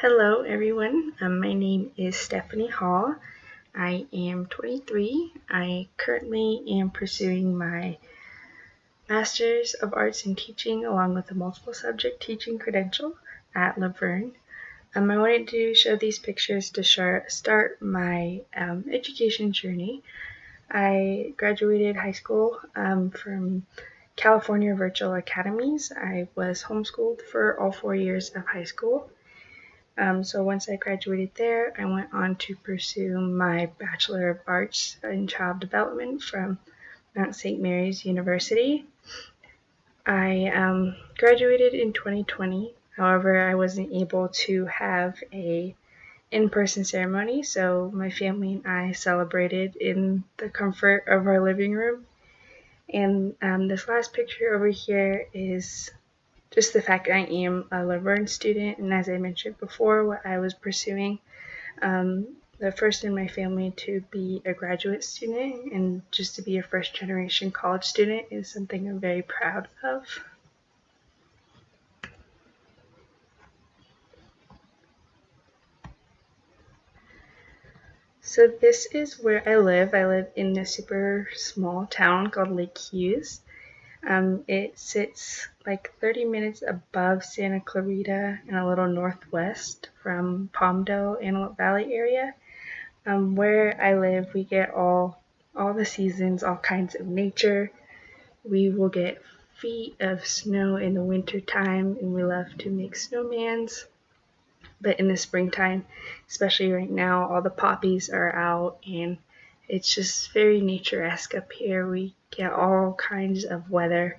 Hello, everyone. My name is Stephanie Hall. I am 23. I currently am pursuing my Master's of Arts in Teaching along with a multiple subject teaching credential at La Verne. I wanted to show these pictures to start my education journey. I graduated high school from California Virtual Academies. I was homeschooled for all 4 years of high school. So once I graduated there, I went on to pursue my Bachelor of Arts in Child Development from Mount St. Mary's University. I graduated in 2020. However, I wasn't able to have a in-person ceremony, so my family and I celebrated in the comfort of our living room. And this last picture over here is just the fact that I am a La Verne student, and as I mentioned before, what I was pursuing, the first in my family to be a graduate student and just to be a first generation college student is something I'm very proud of. So this is where I live. I live in a super small town called Lake Hughes. It sits like 30 minutes above Santa Clarita and a little northwest from Palmdale, Antelope Valley area. Where I live, we get all the seasons, all kinds of nature. We will get feet of snow in the winter time, and we love to make snowmans. But in the springtime, especially right now, all the poppies are out, and it's just very nature-esque up here. We get all kinds of weather.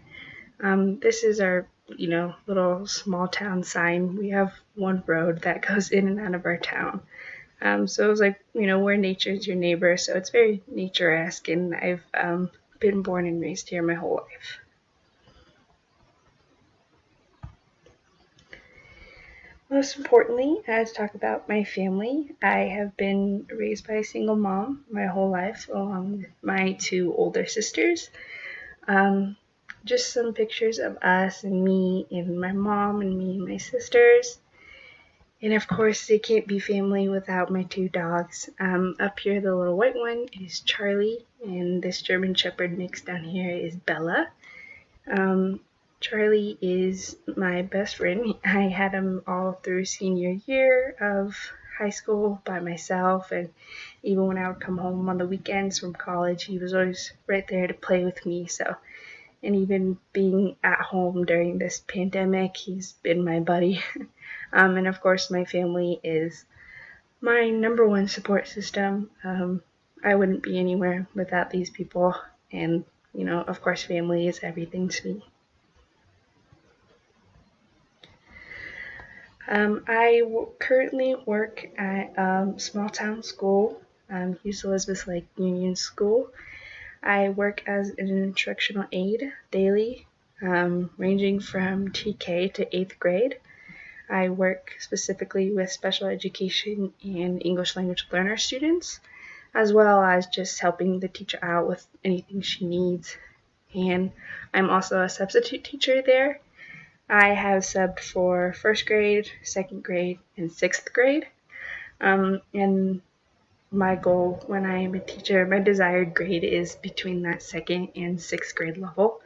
This is our, little small town sign. We have one road that goes in and out of our town. So it was like, where nature's your neighbor. So it's very nature-esque, and I've been born and raised here my whole life. Most importantly, as talk about my family, I have been raised by a single mom my whole life, along with my two older sisters. Just some pictures of us and me and my mom and me and my sisters. And of course, they can't be family without my two dogs. Up here, the little white one is Charlie, and this German Shepherd mix down here is Bella. Charlie is my best friend. I had him all through senior year of high school by myself, and even when I would come home on the weekends from college, he was always right there to play with me. And even being at home during this pandemic, he's been my buddy. And of course, my family is my number one support system. I wouldn't be anywhere without these people. And, of course, family is everything to me. I currently work at small town school, Hughes Elizabeth Lake Union School. I work as an instructional aide daily, ranging from TK to 8th grade. I work specifically with special education and English language learner students, as well as just helping the teacher out with anything she needs. And I'm also a substitute teacher there. I have subbed for 1st grade, 2nd grade, and 6th grade. And my goal when I am a teacher, my desired grade is between that 2nd and 6th grade level.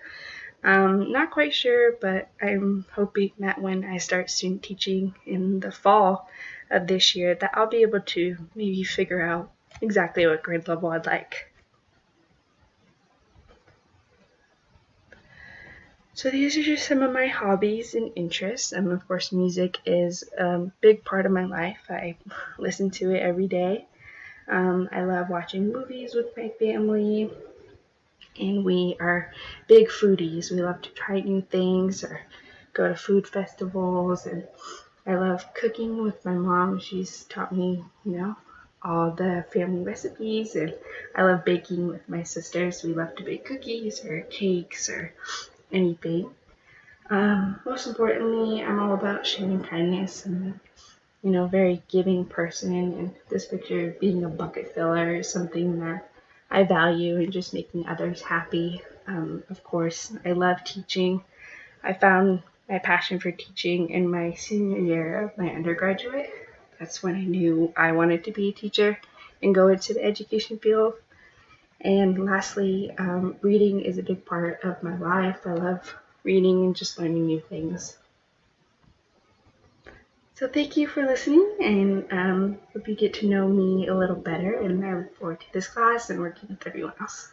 Not quite sure, but I'm hoping that when I start student teaching in the fall of this year, that I'll be able to maybe figure out exactly what grade level I'd like. So these are just some of my hobbies and interests. And of course, music is a big part of my life. I listen to it every day. I love watching movies with my family. And we are big foodies. We love to try new things or go to food festivals. And I love cooking with my mom. She's taught me, all the family recipes. And I love baking with my sisters. We love to bake cookies or cakes or anything. Most importantly, I'm all about sharing kindness and, very giving person. And this picture being a bucket filler is something that I value and just making others happy. Of course, I love teaching. I found my passion for teaching in my senior year of my undergraduate. That's when I knew I wanted to be a teacher and go into the education field. And lastly, reading is a big part of my life. I love reading and just learning new things. So thank you for listening, and hope you get to know me a little better, and I look forward to this class and working with everyone else.